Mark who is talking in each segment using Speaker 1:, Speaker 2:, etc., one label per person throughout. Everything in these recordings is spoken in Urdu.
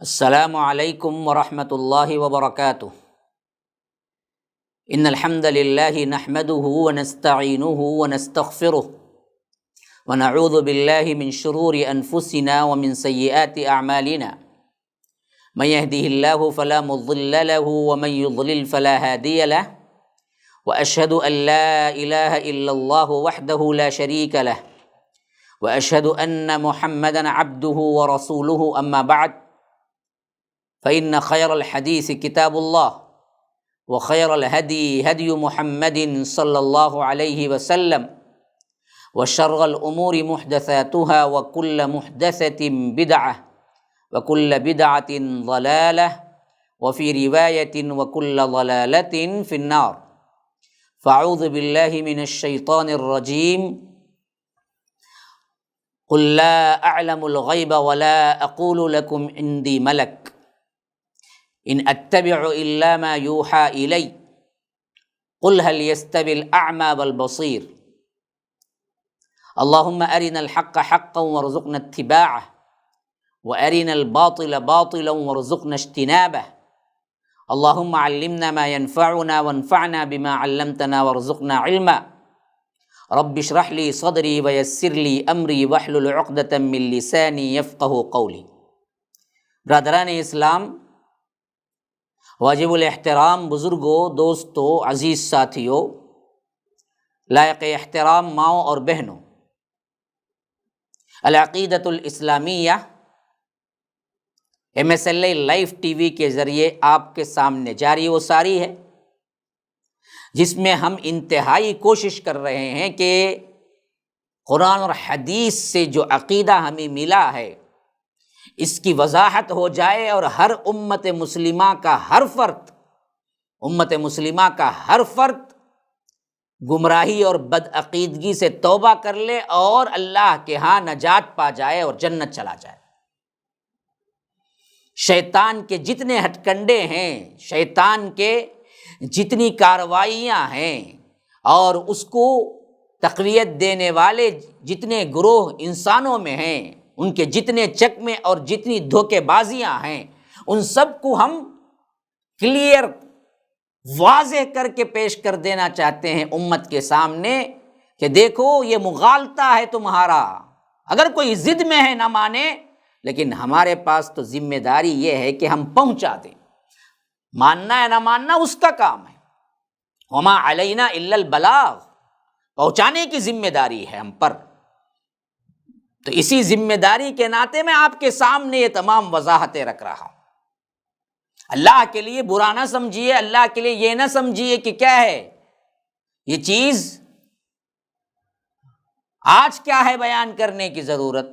Speaker 1: السلام علیکم ورحمۃ اللہ وبرکاتہ۔ ان الحمد للہ نحمده ونستعینه ونستغفره ونعوذ باللہ من شرور انفسنا ومن سیئات اعمالنا من يهده الله فلا مضل له ومن يضلل فلا هادي له واشهد ان لا اله الا الله وحده لا شريك له واشهد ان محمدا عبده ورسوله اما بعد فإن خير الحديث كتاب الله وخير الهدي هدي محمد صلى الله عليه وسلم وشر الأمور محدثاتها وكل محدثة بدعة وكل بدعة ضلالة وفي رواية وكل ضلالة في النار فأعوذ بالله من الشيطان الرجيم قل لا أعلم الغيب ولا أقول لكم عندي ملك ان اتبع الا ما يوحى الي قل هل يستوي الاعمى والبصير اللهم ارنا الحق حقا وارزقنا اتباعه وارنا الباطل باطلا وارزقنا اجتنابه اللهم علمنا ما ينفعنا وانفعنا بما علمتنا وارزقنا علما رب اشرح لي صدري ويسر لي امري واحلل عقدة من لساني يفقهوا قولي۔ برادران اسلام، واجب الاحترام بزرگوں، دوستوں، عزیز ساتھیوں، لائق احترام ماؤں اور بہنوں، العقیدۃ الاسلامیہ MSLA لائف ٹی وی کے ذریعے آپ کے سامنے جاری و ساری ہے، جس میں ہم انتہائی کوشش کر رہے ہیں کہ قرآن اور حدیث سے جو عقیدہ ہمیں ملا ہے اس کی وضاحت ہو جائے اور ہر امت مسلمہ کا ہر فرد گمراہی اور بدعقیدگی سے توبہ کر لے اور اللہ کے ہاں نجات پا جائے اور جنت چلا جائے۔ شیطان کے جتنے ہتھ کنڈے ہیں، شیطان کے جتنی کارروائیاں ہیں اور اس کو تقویت دینے والے جتنے گروہ انسانوں میں ہیں، ان کے جتنے چکمے اور جتنی دھوکے بازیاں ہیں، ان سب کو ہم کلیئر واضح کر کے پیش کر دینا چاہتے ہیں امت کے سامنے کہ دیکھو یہ مغالطہ ہے تمہارا۔ اگر کوئی ضد میں ہے نہ مانے، لیکن ہمارے پاس تو ذمہ داری یہ ہے کہ ہم پہنچا دیں۔ ماننا ہے نہ ماننا اس کا کام ہے، وما علینا الا البلاغ، پہنچانے کی ذمہ داری ہے ہم پر۔ تو اسی ذمہ داری کے ناطے میں آپ کے سامنے یہ تمام وضاحتیں رکھ رہا ہوں۔ اللہ کے لیے برا نہ سمجھیے، اللہ کے لیے یہ نہ سمجھیے کہ کیا ہے یہ چیز، آج کیا ہے بیان کرنے کی ضرورت۔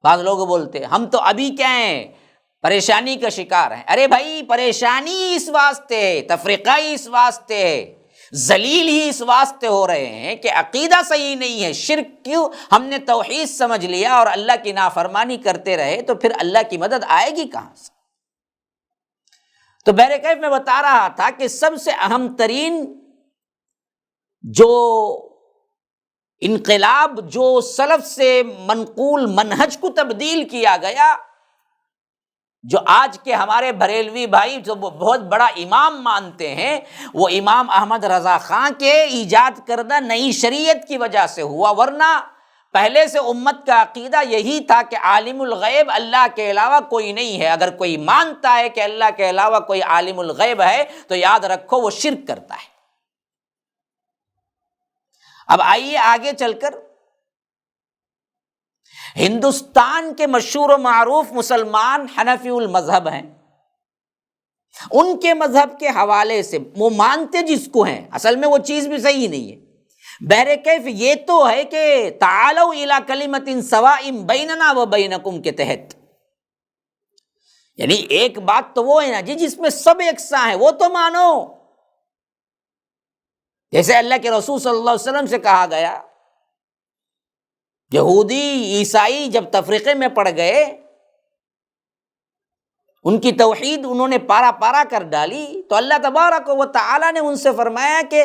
Speaker 1: بعض لوگ بولتے ہیں ہم تو ابھی کیا ہیں، پریشانی کا شکار ہیں۔ ارے بھائی، پریشانی اس واسطے ہے، تفرقہ ہی اس واسطے ہے، ذلیل ہی اس واسطے ہو رہے ہیں کہ عقیدہ صحیح نہیں ہے۔ شرک کیوں؟ ہم نے توحید سمجھ لیا اور اللہ کی نافرمانی کرتے رہے تو پھر اللہ کی مدد آئے گی کہاں سے؟ تو بہرکیف میں بتا رہا تھا کہ سب سے اہم ترین جو انقلاب، جو سلف سے منقول منہج کو تبدیل کیا گیا، جو آج کے ہمارے بریلوی بھائی جو بہت بڑا امام مانتے ہیں، وہ امام احمد رضا خان کے ایجاد کردہ نئی شریعت کی وجہ سے ہوا، ورنہ پہلے سے امت کا عقیدہ یہی تھا کہ عالم الغیب اللہ کے علاوہ کوئی نہیں ہے۔ اگر کوئی مانتا ہے کہ اللہ کے علاوہ کوئی عالم الغیب ہے تو یاد رکھو وہ شرک کرتا ہے۔ اب آئیے آگے چل کر ہندوستان کے مشہور و معروف مسلمان حنفی المذہب ہیں، ان کے مذہب کے حوالے سے وہ مانتے جس کو ہیں، اصل میں وہ چیز بھی صحیح نہیں ہے۔ بہرکیف یہ تو ہے کہ تعالوا الی کلمۃ سواء بیننا و بینکم کے تحت، یعنی ایک بات تو وہ ہے نا جی جس میں سب یکساں ہیں، وہ تو مانو۔ جیسے اللہ کے رسول صلی اللہ علیہ وسلم سے کہا گیا، یہودی عیسائی جب تفریقے میں پڑ گئے، ان کی توحید انہوں نے پارا پارا کر ڈالی، تو اللہ تبارک و تعالیٰ نے ان سے فرمایا کہ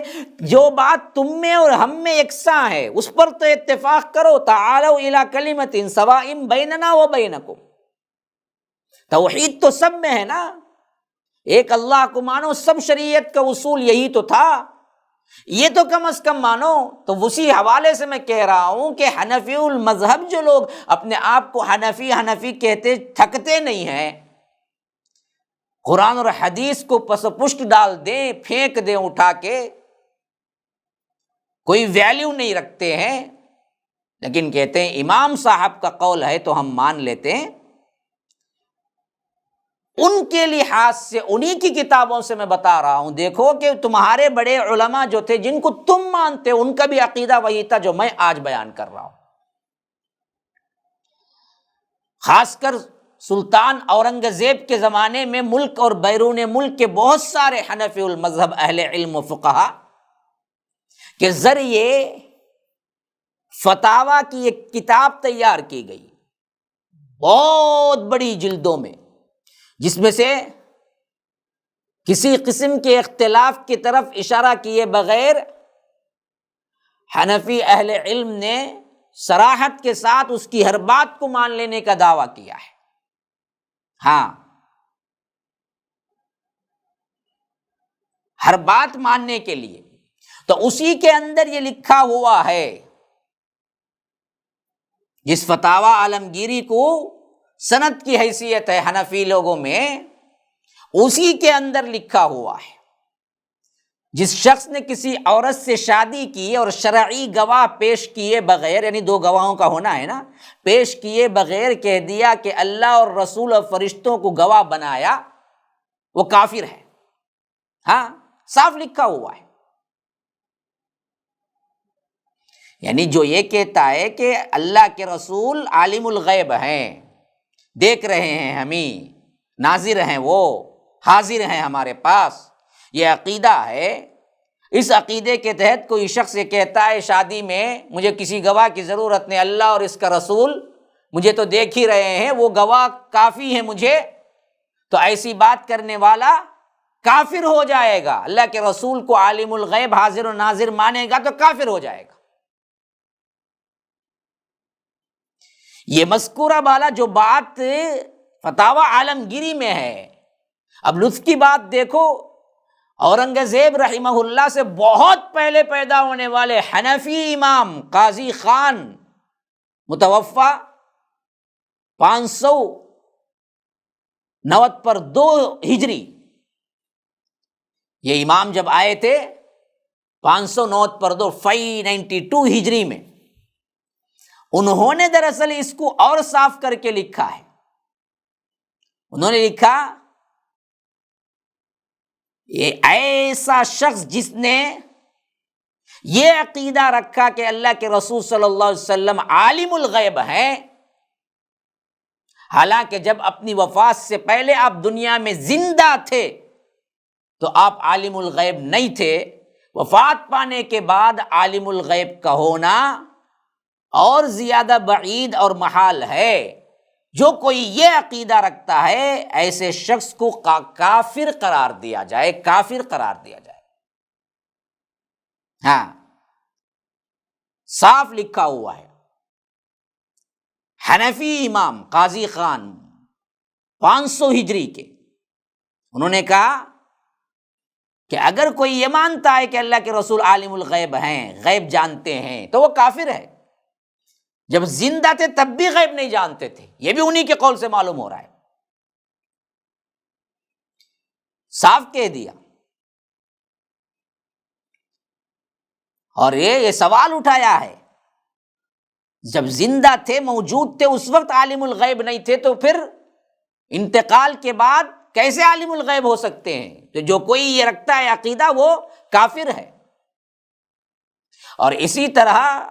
Speaker 1: جو بات تم میں اور ہم میں یکساں ہے اس پر تو اتفاق کرو، تعالوا الی کلمۃ سواء بیننا و بینکم۔ توحید تو سب میں ہے نا، ایک اللہ کو مانو، سب شریعت کا اصول یہی تو تھا، یہ تو کم از کم مانو۔ تو اسی حوالے سے میں کہہ رہا ہوں کہ حنفی المذہب جو لوگ اپنے آپ کو حنفی حنفی کہتے تھکتے نہیں ہیں، قرآن اور حدیث کو پس پشت ڈال دیں، پھینک دیں اٹھا کے، کوئی ویلیو نہیں رکھتے ہیں، لیکن کہتے ہیں امام صاحب کا قول ہے تو ہم مان لیتے ہیں، ان کے لحاظ سے انہی کی کتابوں سے میں بتا رہا ہوں، دیکھو کہ تمہارے بڑے علماء جو تھے جن کو تم مانتے ہو، ان کا بھی عقیدہ وہی تھا جو میں آج بیان کر رہا ہوں۔ خاص کر سلطان اورنگزیب کے زمانے میں ملک اور بیرون ملک کے بہت سارے حنفی المذہب اہل علم و فقہا کے ذریعے فتاوی کی ایک کتاب تیار کی گئی، بہت بڑی جلدوں میں، جس میں سے کسی قسم کے اختلاف کی طرف اشارہ کیے بغیر حنفی اہل علم نے صراحت کے ساتھ اس کی ہر بات کو مان لینے کا دعویٰ کیا ہے۔ ہاں، ہر بات ماننے کے لیے، تو اسی کے اندر یہ لکھا ہوا ہے، جس فتاوی عالمگیری کو سند کی حیثیت ہے حنفی لوگوں میں، اسی کے اندر لکھا ہوا ہے، جس شخص نے کسی عورت سے شادی کی اور شرعی گواہ پیش کیے بغیر، یعنی دو گواہوں کا ہونا ہے نا، پیش کیے بغیر کہہ دیا کہ اللہ اور رسول اور فرشتوں کو گواہ بنایا، وہ کافر ہے۔ ہاں، صاف لکھا ہوا ہے۔ یعنی جو یہ کہتا ہے کہ اللہ کے رسول عالم الغیب ہیں، دیکھ رہے ہیں ہمیں، ناظر ہیں، وہ حاضر ہیں ہمارے پاس، یہ عقیدہ ہے، اس عقیدے کے تحت کوئی شخص یہ کہتا ہے شادی میں مجھے کسی گواہ کی ضرورت نہیں، اللہ اور اس کا رسول مجھے تو دیکھ ہی رہے ہیں، وہ گواہ کافی ہیں مجھے، تو ایسی بات کرنے والا کافر ہو جائے گا۔ اللہ کے رسول کو عالم الغیب حاضر و ناظر مانے گا تو کافر ہو جائے گا۔ یہ مذکورہ بالا جو بات فتاوی عالمگیری میں ہے، اب لطف کی بات دیکھو، اورنگزیب رحمہ اللہ سے بہت پہلے پیدا ہونے والے حنفی امام قاضی خان، متوفی 592 ہجری، یہ امام جب آئے تھے 592 ہجری میں، انہوں نے دراصل اس کو اور صاف کر کے لکھا ہے۔ انہوں نے لکھا، یہ ایسا شخص جس نے یہ عقیدہ رکھا کہ اللہ کے رسول صلی اللہ علیہ وسلم عالم الغیب ہیں، حالانکہ جب اپنی وفات سے پہلے آپ دنیا میں زندہ تھے تو آپ عالم الغیب نہیں تھے، وفات پانے کے بعد عالم الغیب کا ہونا اور زیادہ بعید اور محال ہے۔ جو کوئی یہ عقیدہ رکھتا ہے ایسے شخص کو کافر قرار دیا جائے، کافر قرار دیا جائے۔ ہاں، صاف لکھا ہوا ہے۔ حنفی امام قاضی خان 500 ہجری کے، انہوں نے کہا کہ اگر کوئی یہ مانتا ہے کہ اللہ کے رسول عالم الغیب ہیں، غیب جانتے ہیں، تو وہ کافر ہے۔ جب زندہ تھے تب بھی غیب نہیں جانتے تھے، یہ بھی انہی کے قول سے معلوم ہو رہا ہے، صاف کہہ دیا۔ اور یہ سوال اٹھایا ہے، جب زندہ تھے، موجود تھے، اس وقت عالم الغیب نہیں تھے، تو پھر انتقال کے بعد کیسے عالم الغیب ہو سکتے ہیں؟ تو جو کوئی یہ رکھتا ہے عقیدہ وہ کافر ہے۔ اور اسی طرح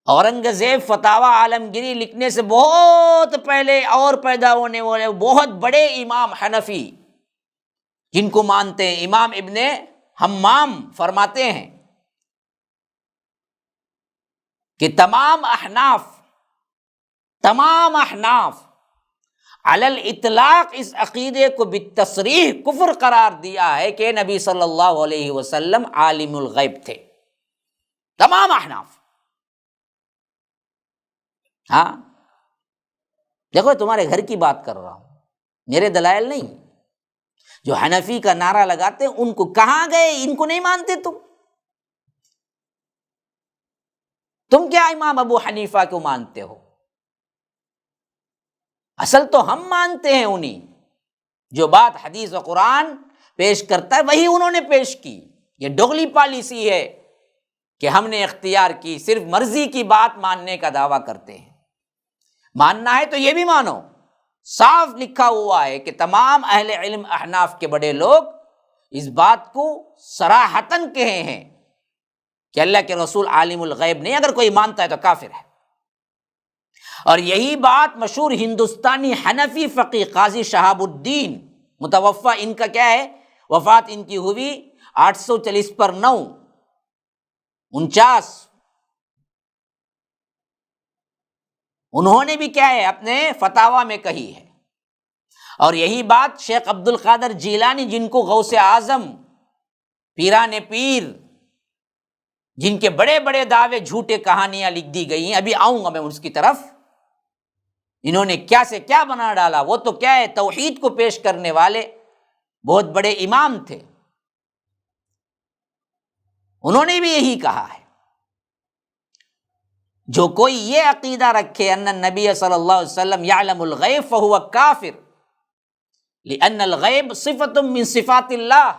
Speaker 1: اورنگزیب فتاوی عالمگیری لکھنے سے بہت پہلے اور پیدا ہونے والے بہت بڑے امام حنفی جن کو مانتے ہیں، امام ابن حمام فرماتے ہیں کہ تمام احناف علی الاطلاق اس عقیدے کو بالتصریح کفر قرار دیا ہے کہ نبی صلی اللہ علیہ وسلم عالم الغیب تھے، تمام احناف۔ ہاں، دیکھو تمہارے گھر کی بات کر رہا ہوں، میرے دلائل نہیں۔ جو حنفی کا نعرہ لگاتے ہیں ان کو کہاں گئے، ان کو نہیں مانتے تم کیا امام ابو حنیفہ کو مانتے ہو؟ اصل تو ہم مانتے ہیں انہیں، جو بات حدیث و قرآن پیش کرتا ہے وہی انہوں نے پیش کی۔ یہ دوغلی پالیسی ہے کہ ہم نے اختیار کی، صرف مرضی کی بات ماننے کا دعویٰ کرتے ہیں۔ ماننا ہے تو یہ بھی مانو، صاف لکھا ہوا ہے کہ تمام اہل علم احناف کے بڑے لوگ اس بات کو صراحتاً کہے ہیں کہ اللہ کے رسول عالم الغیب نہیں، اگر کوئی مانتا ہے تو کافر ہے۔ اور یہی بات مشہور ہندوستانی حنفی فقیہ قاضی شہاب الدین، متوفی ان کا کیا ہے، وفات ان کی ہوئی 840 انہوں نے بھی کیا ہے اپنے فتاویٰ میں کہی ہے۔ اور یہی بات شیخ عبد القادر جیلانی، جن کو غوث اعظم، پیران پیر، جن کے بڑے بڑے دعوے جھوٹے کہانیاں لکھ دی گئی ہیں، ابھی آؤں گا میں اس کی طرف، انہوں نے کیا سے کیا بنا ڈالا۔ وہ تو کیا ہے توحید کو پیش کرنے والے بہت بڑے امام تھے، انہوں نے بھی یہی کہا ہے، جو کوئی یہ عقیدہ رکھے ان النبی صلی اللہ علیہ وسلم یعلم الغیب فہو کافر لأن الغیب صفت من صفات اللہ،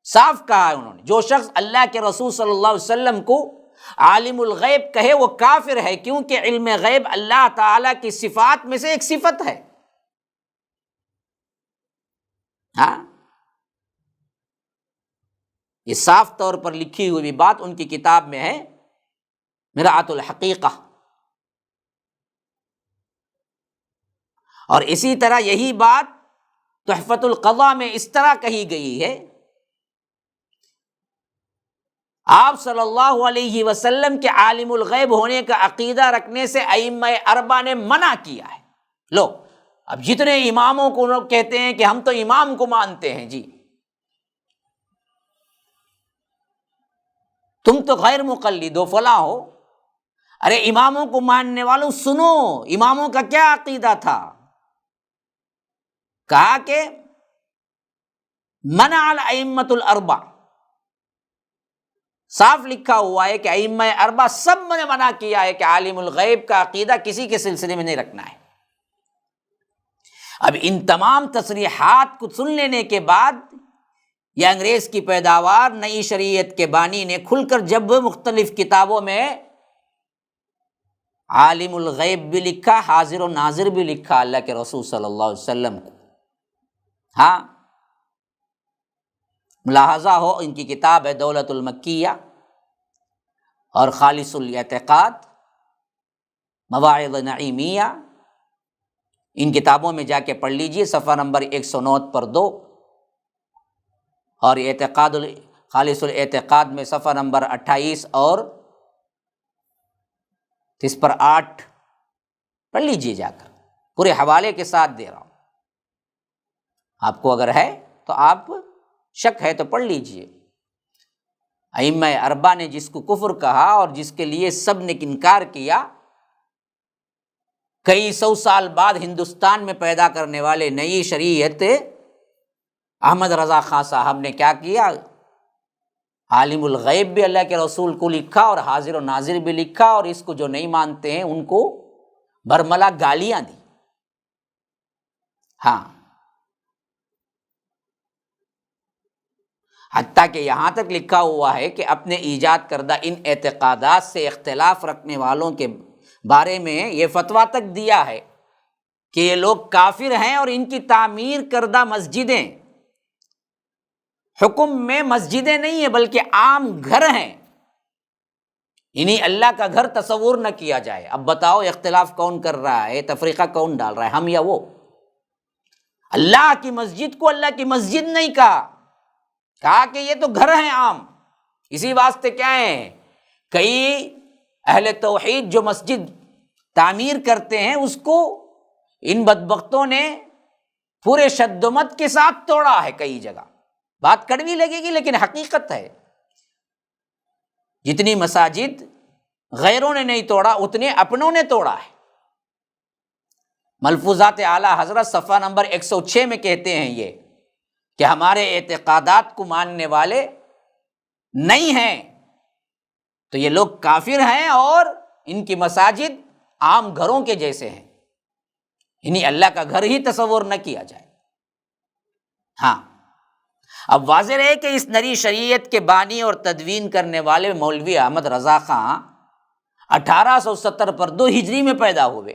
Speaker 1: صاف کہا ہے انہوں نے، جو شخص اللہ کے رسول صلی اللہ علیہ وسلم کو عالم الغیب کہے وہ کافر ہے، کیونکہ علم غیب اللہ تعالیٰ کی صفات میں سے ایک صفت ہے۔ ہاں، یہ صاف طور پر لکھی ہوئی بات ان کی کتاب میں ہے، مرآۃ الحقیقہ۔ اور اسی طرح یہی بات تحفۃ القضاء میں اس طرح کہی گئی ہے، آپ صلی اللہ علیہ وسلم کے عالم الغیب ہونے کا عقیدہ رکھنے سے ائمہ اربعہ نے منع کیا ہے۔ لو، اب جتنے اماموں کو لوگ کہتے ہیں کہ ہم تو امام کو مانتے ہیں، جی تم تو غیر مقلد ہو، فلاں ہو۔ ارے اماموں کو ماننے والوں سنو، اماموں کا کیا عقیدہ تھا؟ کہا کہ منع الائمۃ الاربعہ، صاف لکھا ہوا ہے کہ ائمہ اربعہ سب نے منع کیا ہے کہ عالم الغیب کا عقیدہ کسی کے سلسلے میں نہیں رکھنا ہے۔ اب ان تمام تصریحات کو سن لینے کے بعد یہ انگریز کی پیداوار نئی شریعت کے بانی نے کھل کر جب مختلف کتابوں میں عالم الغیب بھی لکھا، حاضر و ناظر بھی لکھا اللہ کے رسول صلی اللہ علیہ وسلم کو۔ ہاں، ملاحظہ ہو، ان کی کتاب ہے دولت المکیہ اور خالص الاعتقاد، مواعظ نعیمیہ، ان کتابوں میں جا کے پڑھ لیجئے، صفحہ نمبر 109 پر 2، اور اعتقاد خالص الاعتقاد میں صفحہ نمبر 28 اور اس پر 8 پڑھ لیجئے جا کر، پورے حوالے کے ساتھ دے رہا ہوں، آپ کو اگر ہے تو آپ شک ہے تو پڑھ لیجئے۔ ائمہ اربعہ نے جس کو کفر کہا اور جس کے لیے سب نے انکار کیا، کئی سو سال بعد ہندوستان میں پیدا کرنے والے نئی شریعت احمد رضا خان صاحب نے کیا کیا، عالم الغیب بھی اللہ کے رسول کو لکھا اور حاضر و ناظر بھی لکھا، اور اس کو جو نہیں مانتے ہیں ان کو برملا گالیاں دی۔ ہاں، حتیٰ کہ یہاں تک لکھا ہوا ہے کہ اپنے ایجاد کردہ ان اعتقادات سے اختلاف رکھنے والوں کے بارے میں یہ فتویٰ تک دیا ہے کہ یہ لوگ کافر ہیں، اور ان کی تعمیر کردہ مسجدیں حکم میں مسجدیں نہیں ہیں بلکہ عام گھر ہیں، انہیں اللہ کا گھر تصور نہ کیا جائے۔ اب بتاؤ اختلاف کون کر رہا ہے، تفریقہ کون ڈال رہا ہے، ہم یا وہ؟ اللہ کی مسجد کو اللہ کی مسجد نہیں کہا کہ یہ تو گھر ہیں عام۔ اسی واسطے کیا ہے، کئی اہل توحید جو مسجد تعمیر کرتے ہیں اس کو ان بدبختوں نے پورے شد و مت کے ساتھ توڑا ہے کئی جگہ۔ بات کڑوی لگے گی لیکن حقیقت ہے، جتنی مساجد غیروں نے نہیں توڑا اتنے اپنوں نے توڑا ہے۔ ملفوظات اعلیٰ حضرت صفحہ نمبر 106 میں کہتے ہیں یہ کہ ہمارے اعتقادات کو ماننے والے نہیں ہیں تو یہ لوگ کافر ہیں اور ان کی مساجد عام گھروں کے جیسے ہیں، یعنی اللہ کا گھر ہی تصور نہ کیا جائے۔ ہاں، اب واضح رہے کہ اس نئی شریعت کے بانی اور تدوین کرنے والے مولوی احمد رضا خان 1870 پر 2 ہجری میں پیدا ہوئے،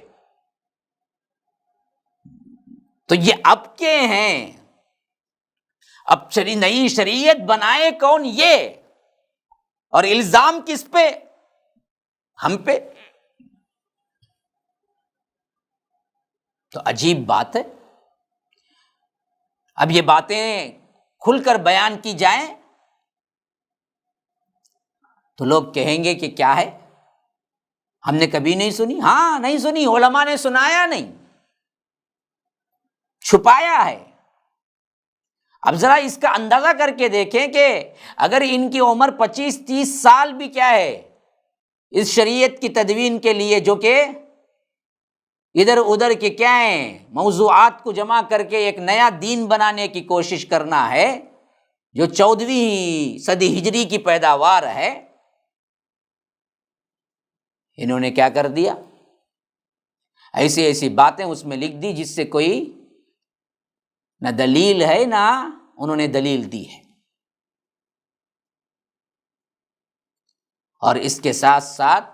Speaker 1: تو یہ اب کے ہیں۔ اب نئی شریعت بنائے کون؟ یہ، اور الزام کس پہ؟ ہم پہ۔ تو عجیب بات ہے۔ اب یہ باتیں کھل کر بیان کی جائیں تو لوگ کہیں گے کہ کیا ہے، ہم نے کبھی نہیں سنی۔ ہاں، نہیں سنی، علماء نے سنایا نہیں، چھپایا ہے۔ اب ذرا اس کا اندازہ کر کے دیکھیں کہ اگر ان کی عمر 25-30 سال بھی کیا ہے اس شریعت کی تدوین کے لیے، جو کہ ادھر ادھر کے کیا ہیں موضوعات کو جمع کر کے ایک نیا دین بنانے کی کوشش کرنا ہے، جو 14ویں صدی ہجری کی پیداوار ہے، انہوں نے کیا کر دیا؟ ایسی ایسی باتیں اس میں لکھ دی جس سے کوئی نہ دلیل ہے نہ انہوں نے دلیل دی ہے۔ اور اس کے ساتھ ساتھ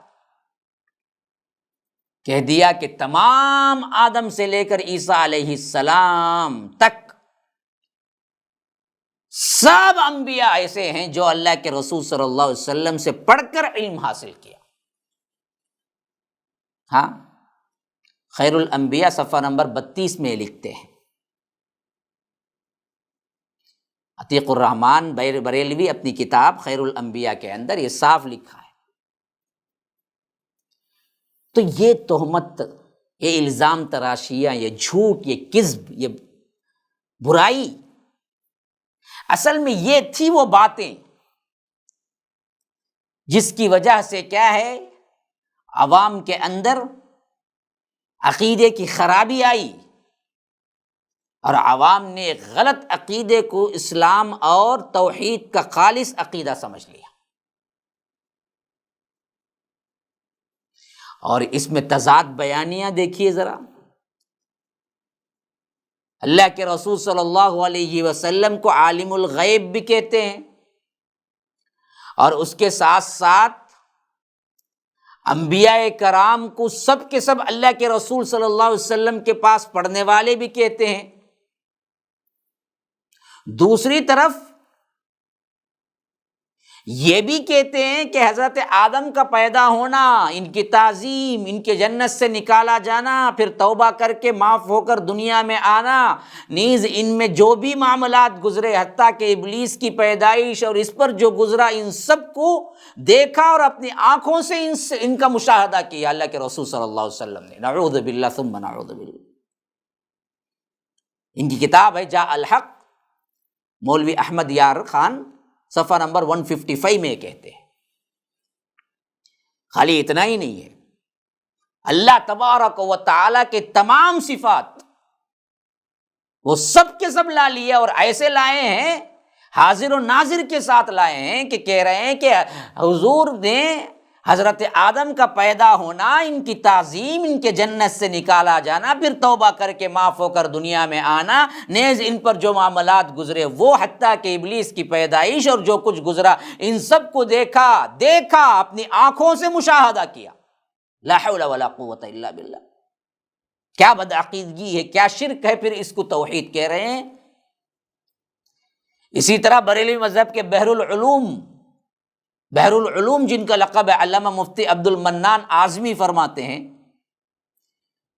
Speaker 1: کہہ دیا کہ تمام آدم سے لے کر عیسیٰ علیہ السلام تک سب انبیاء ایسے ہیں جو اللہ کے رسول صلی اللہ علیہ وسلم سے پڑھ کر علم حاصل کیا۔ ہاں، خیر الانبیاء صفحہ نمبر 32 میں لکھتے ہیں، عتیق الرحمن بریلوی اپنی کتاب خیر الانبیاء کے اندر یہ صاف لکھا ہے۔ تو یہ تہمت، یہ الزام تراشیاں، یہ جھوٹ، یہ کذب، یہ برائی، اصل میں یہ تھی وہ باتیں جس کی وجہ سے کیا ہے عوام کے اندر عقیدے کی خرابی آئی، اور عوام نے ایک غلط عقیدے کو اسلام اور توحید کا خالص عقیدہ سمجھ لیا، اور اس میں تضاد بیانیاں دیکھیے ذرا۔ اللہ کے رسول صلی اللہ علیہ وسلم کو عالم الغیب بھی کہتے ہیں، اور اس کے ساتھ ساتھ انبیاء کرام کو سب کے سب اللہ کے رسول صلی اللہ علیہ وسلم کے پاس پڑھنے والے بھی کہتے ہیں۔ دوسری طرف یہ بھی کہتے ہیں کہ حضرت آدم کا پیدا ہونا، ان کی تعظیم، ان کے جنت سے نکالا جانا، پھر توبہ کر کے معاف ہو کر دنیا میں آنا، نیز ان میں جو بھی معاملات گزرے حتیٰ کہ ابلیس کی پیدائش اور اس پر جو گزرا، ان سب کو دیکھا اور اپنی آنکھوں سے ان کا مشاہدہ کیا اللہ کے رسول صلی اللہ علیہ وسلم نے۔ نعوذ باللہ ثم نعوذ باللہ۔ ان کی کتاب ہے جاء الحق، مولوی احمد یار خان صفحہ نمبر 155 میں کہتے ہیں۔ خالی اتنا ہی نہیں ہے، اللہ تبارک و تعالی کے تمام صفات وہ سب کے سب لا لیے، اور ایسے لائے ہیں حاضر و ناظر کے ساتھ لائے ہیں کہ کہہ رہے ہیں کہ حضور نے حضرت آدم کا پیدا ہونا، ان کی تعظیم، ان کے جنت سے نکالا جانا، پھر توبہ کر کے معاف ہو کر دنیا میں آنا، نیز ان پر جو معاملات گزرے وہ حتیٰ کہ ابلیس کی پیدائش اور جو کچھ گزرا، ان سب کو دیکھا اپنی آنکھوں سے مشاہدہ کیا۔ لا حول ولا قوت الا باللہ۔ کیا بدعقیدگی ہے، کیا شرک ہے، پھر اس کو توحید کہہ رہے ہیں۔ اسی طرح بریلوی مذہب کے بحر العلوم جن کا لقب ہے، علامہ مفتی عبد المنان اعظمی فرماتے ہیں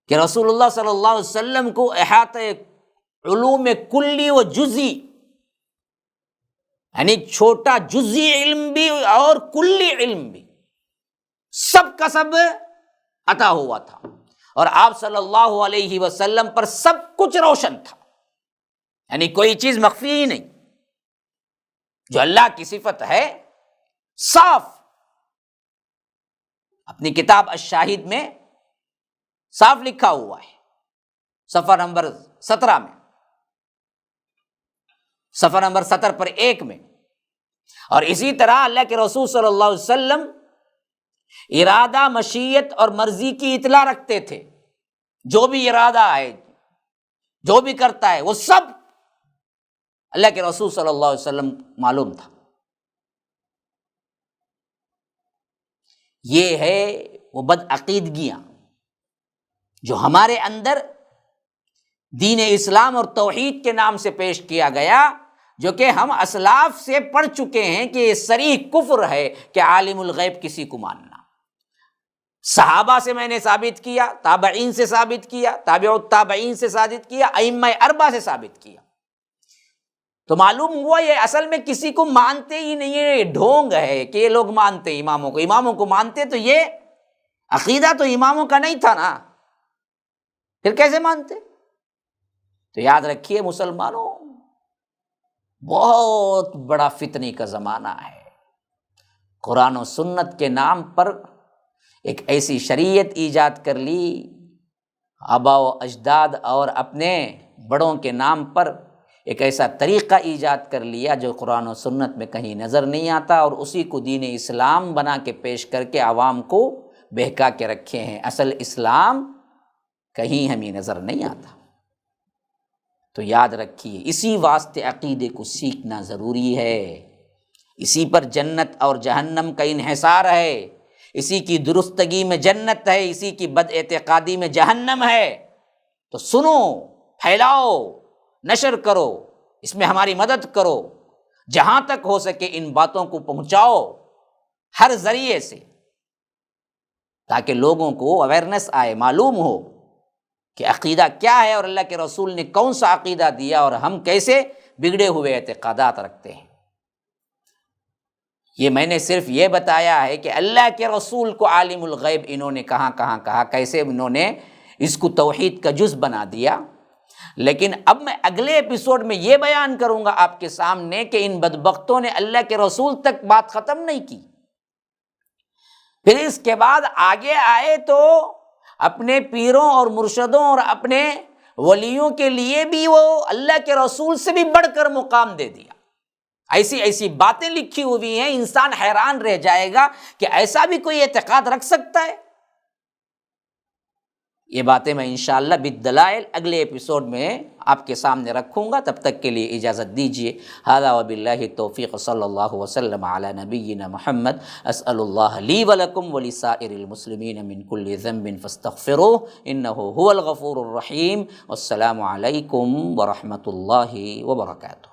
Speaker 1: کہ رسول اللہ صلی اللہ علیہ وسلم کو احاطہ علوم کلی و جزئی، یعنی چھوٹا جزئی علم بھی اور کلی علم بھی، سب کا سب عطا ہوا تھا، اور آپ صلی اللہ علیہ وسلم پر سب کچھ روشن تھا، یعنی کوئی چیز مخفی ہی نہیں۔ جو اللہ کی صفت ہے صاف، اپنی کتاب الشاہد میں صاف لکھا ہوا ہے صفحہ نمبر 17 میں، صفحہ نمبر 70 پر 1 میں۔ اور اسی طرح اللہ کے رسول صلی اللہ علیہ وسلم ارادہ، مشیت اور مرضی کی اطلاع رکھتے تھے۔ جو بھی ارادہ ہے، جو بھی کرتا ہے، وہ سب اللہ کے رسول صلی اللہ علیہ وسلم معلوم تھا۔ یہ ہے وہ بدعقیدگیاں جو ہمارے اندر دین اسلام اور توحید کے نام سے پیش کیا گیا، جو کہ ہم اسلاف سے پڑھ چکے ہیں کہ یہ صریح کفر ہے کہ عالم الغیب کسی کو ماننا۔ صحابہ سے میں نے ثابت کیا، تابعین سے ثابت کیا، تابع التابعین سے ثابت کیا، ائمہ اربعہ سے ثابت کیا، تو معلوم ہوا یہ اصل میں کسی کو مانتے ہی نہیں ہے، یہ ڈھونگ ہے کہ یہ لوگ مانتے اماموں کو۔ اماموں کو مانتے تو یہ عقیدہ تو اماموں کا نہیں تھا نا، پھر کیسے مانتے؟ تو یاد رکھیے مسلمانوں، بہت بڑا فتنی کا زمانہ ہے۔ قرآن و سنت کے نام پر ایک ایسی شریعت ایجاد کر لی، آبا و اجداد اور اپنے بڑوں کے نام پر ایک ایسا طریقہ ایجاد کر لیا جو قرآن و سنت میں کہیں نظر نہیں آتا، اور اسی کو دین اسلام بنا کے پیش کر کے عوام کو بہکا کے رکھے ہیں۔ اصل اسلام کہیں ہمیں نظر نہیں آتا۔ تو یاد رکھیے، اسی واسطے عقیدے کو سیکھنا ضروری ہے، اسی پر جنت اور جہنم کا انحصار ہے، اسی کی درستگی میں جنت ہے، اسی کی بد اعتقادی میں جہنم ہے۔ تو سنو، پھیلاؤ، نشر کرو، اس میں ہماری مدد کرو، جہاں تک ہو سکے ان باتوں کو پہنچاؤ ہر ذریعے سے، تاکہ لوگوں کو اویئرنس آئے، معلوم ہو کہ عقیدہ کیا ہے اور اللہ کے رسول نے کون سا عقیدہ دیا، اور ہم کیسے بگڑے ہوئے اعتقادات رکھتے ہیں۔ یہ میں نے صرف یہ بتایا ہے کہ اللہ کے رسول کو عالم الغیب انہوں نے کہاں کہا، کیسے انہوں نے اس کو توحید کا جز بنا دیا۔ لیکن اب میں اگلے ایپیسوڈ میں یہ بیان کروں گا آپ کے سامنے کہ ان بدبختوں نے اللہ کے رسول تک بات ختم نہیں کی، پھر اس کے بعد آگے آئے تو اپنے پیروں اور مرشدوں اور اپنے ولیوں کے لیے بھی وہ اللہ کے رسول سے بھی بڑھ کر مقام دے دیا۔ ایسی ایسی باتیں لکھی ہوئی ہیں، انسان حیران رہ جائے گا کہ ایسا بھی کوئی اعتقاد رکھ سکتا ہے۔ یہ باتیں میں انشاءاللہ بالدلائل اگلے ایپیسوڈ میں آپ کے سامنے رکھوں گا۔ تب تک کے لیے اجازت دیجیے۔ ھذا وباللہ التوفیق، صلی اللہ وسلم علی نبینا محمد۔ اسأل اللہ لی ولکم ولسائر المسلمین من کل ذنب فاستغفروہ انہ هو الغفور الرحیم۔ والسلام علیکم ورحمۃ اللہ وبرکاتہ۔